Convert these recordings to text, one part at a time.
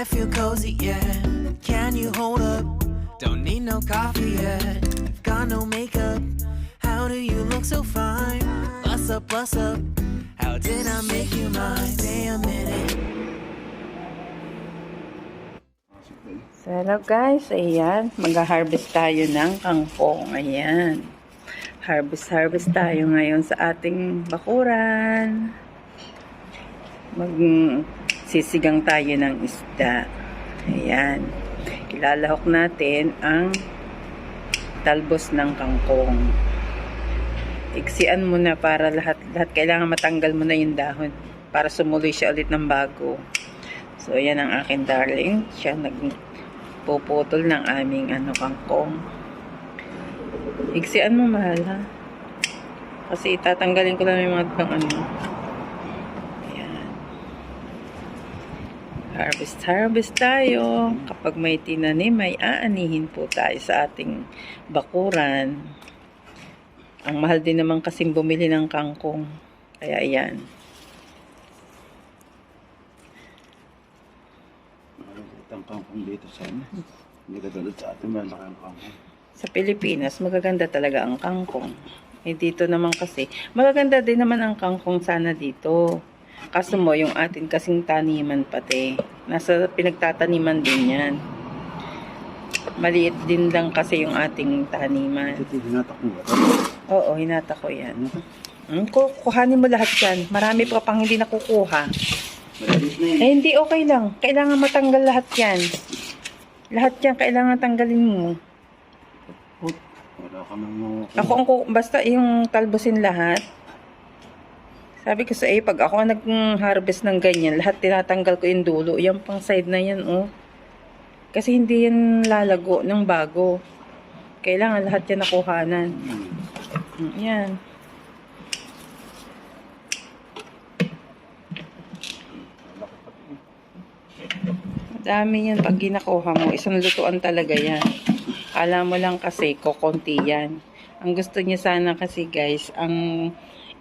I feel cozy, yeah. Can you hold up? Don't need no coffee yet. Got no makeup. How do you look so fine? Bust up, bust up. How did I make you mine? Wait a minute. So, hello guys, ayan, mag-harvest tayo ng kangkong, ayan. Harvest tayo ngayon sa ating bakuran. Magsisigang tayo ng isda. Ayan. Ilalahok natin ang talbos ng kangkong. Iksian mo na para lahat kailangan matanggal mo na yung dahon para sumuloy siya ulit ng bago. So, ayan ang akin darling. Siya nagpuputol ng aming kangkong. Iksian mo, mahal, ha? Kasi itatanggalin ko lang yung mga pang Ayan. Harvest tayo. Kapag may tinanim, may aanihin po tayo sa ating bakuran. Ang mahal din naman kasing bumili ng kangkong. Kaya ayan. Ang kangkong dito sa amin. Hindi katulad sa atin, malaki ang kangkong. Sa Pilipinas, magaganda talaga ang kangkong. Eh, dito naman kasi, magaganda din naman ang kangkong sana dito. Kaso mo, yung atin kasing taniman pati. Nasa pinagtataniman din yan. Maliit din lang kasi yung ating taniman. Ito, hinatak mo ba? Oo, hinata ko yan. Kuhanin mo lahat yan. Marami pa pang hindi nakukuha. Madalis na yun. Eh, hindi okay lang. Kailangan matanggal lahat yan. Lahat yan, kailangan tanggalin mo. Wala ka nang makukuha. Basta yung talbosin lahat. Sabi ko sa pag ako nag-harvest ng ganyan, lahat tinatanggal ko yung dulo. Yan pang side na yan, oh. Kasi hindi yan lalago ng bago. Kailangan lahat yan nakuhanan. Yan. Dami yan pag ginakuha mo. Isang lutuan talaga yan. Alam mo lang kasi, kokonti yan. Ang gusto niya sana kasi guys, ang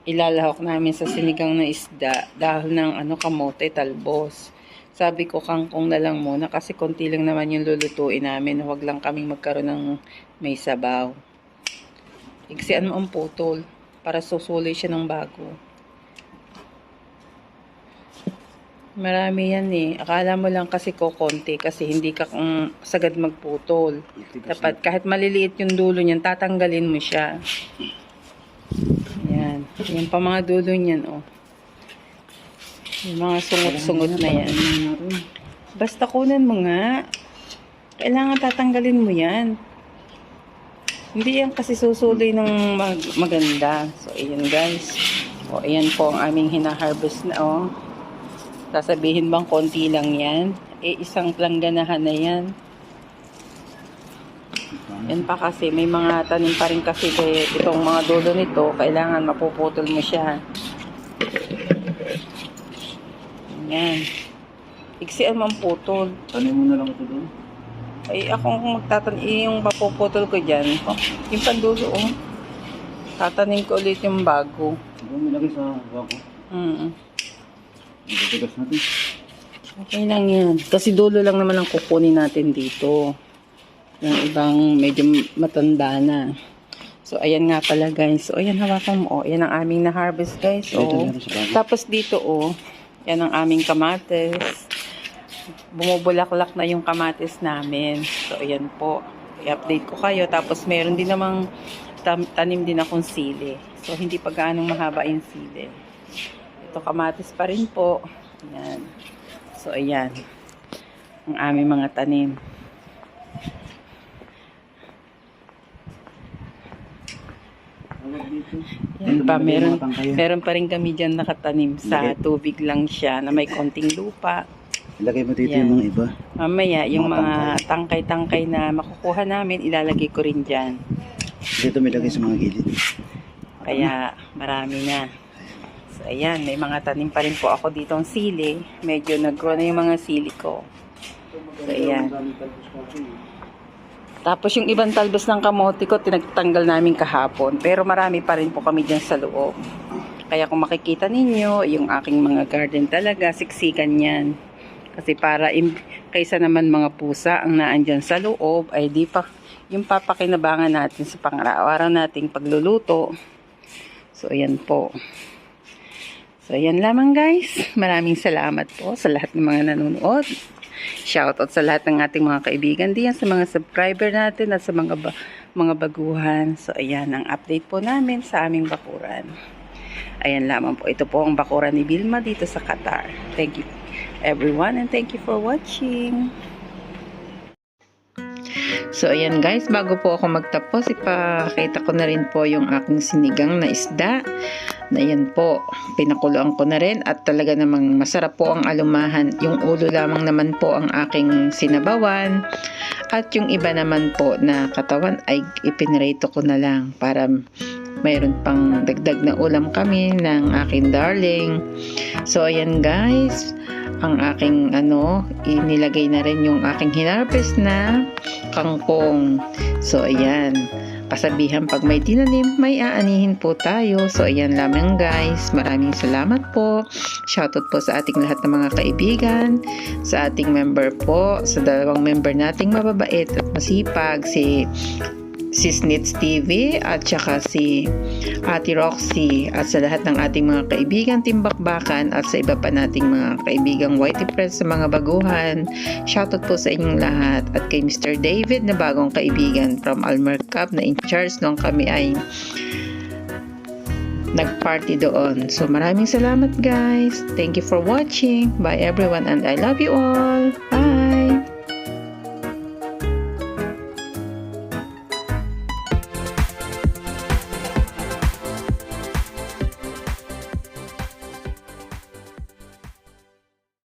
ilalahok namin sa sinigang na isda dahil ng kamote, talbos. Sabi ko kangkong na lang muna kasi konti lang naman yung lulutuin namin. Huwag lang kaming magkaroon ng may sabaw. Iksian mo ang putol para susuloy siya ng bago. Marami yan eh. Akala mo lang kasi kokonti kasi hindi ka sagad magputol. Dapat kahit maliliit yung dulo niyan, tatanggalin mo siya. Yan. Yan pa mga dulo niyan, oh. Yung mga sungot-sungot na yan. Basta kunan mo nga. Kailangan tatanggalin mo yan. Hindi yan kasi susuloy ng maganda. So, ayan guys. O, ayan po ang aming hina-harvest na, oh. Sasabihin bang konti lang yan? Isang plangganahan na yan. Yan pa kasi, may mga tanim pa rin kasi itong mga dulo nito, kailangan mapuputol mo siya. Yan. Iksian mo ang putol. Tanim mo na lang ito doon. Akong yung mapuputol ko dyan, yung pandulo, oh. Tatanim ko ulit yung bago. Ito, nilagay sa bako. Magatigas natin. Okay lang yan. Kasi dulo lang naman ang kukunin natin dito. Yung ibang medyo matanda na. So, ayan nga pala guys. So, ayan hawakan mo. Oh, ayan ang aming na-harvest guys. Oh. Tapos dito, oh. Yan ang aming kamatis. Bumubulaklak na yung kamatis namin. So, ayan po. I-update ko kayo. Tapos, meron din namang tanim din akong sili. So, hindi pa gaanong mahaba yung sili. Ito, kamatis pa rin po. Ayan. So, ayan. Ang aming mga tanim. Yan pa, meron pa rin kami dyan nakatanim sa tubig lang siya na may konting lupa. Ilagay mo dito Yan. yung mga iba. Mamaya, yung mga tangkay-tangkay na makukuha namin, ilalagay ko rin dyan. Dito may lagay sa mga gilid. Kaya, marami na. So, ayan, may mga tanim pa rin po ako dito ang sili. Medyo nag-grow na yung mga sili ko. So, ayan. Tapos yung ibang talbos ng kamote ko, tinagtanggal namin kahapon. Pero marami pa rin po kami dyan sa loob. Kaya kung makikita ninyo, yung aking mga garden talaga, siksikan yan. Kasi kaysa naman mga pusa ang naandyan sa loob, ay di pa yung papakinabangan natin sa pang-araw-araw nating pagluluto. So, ayan po. So, ayan lamang guys. Maraming salamat po sa lahat ng mga nanonood. Shoutout sa lahat ng ating mga kaibigan diyan, sa mga subscriber natin at sa mga baguhan. So, ayan ang update po namin sa aming bakuran. Ayan lamang po. Ito po ang bakuran ni Vilma dito sa Qatar. Thank you everyone and thank you for watching. So, ayan guys, bago po ako magtapos, ipakita ko na rin po yung aking sinigang na isda. Na yan po, pinakuluan ko na rin at talaga namang masarap po ang alumahan. Yung ulo lamang naman po ang aking sinabawan at yung iba naman po na katawan ay ipinrito ko na lang para mayroon pang dagdag na ulam kami ng aking darling. So ayan guys, ang aking inilagay na rin yung aking hinarvest na kangkong. So ayan, kasabihan pag may tinanim, may aanihin po tayo. So ayan lamang guys, maraming salamat po. Shoutout po sa ating lahat ng mga kaibigan, sa ating member po, sa dalawang member nating mababait at masipag, si Snits TV at saka si Ate Roxy, at sa lahat ng ating mga kaibigan Timbakbakan at sa iba pa nating mga kaibigang Whitey Friends sa mga baguhan. Shoutout po sa inyong lahat at kay Mr. David na bagong kaibigan from Almer Cup na in charge nung kami ay nag-party doon. So maraming salamat guys. Thank you for watching. Bye everyone and I love you all. Bye!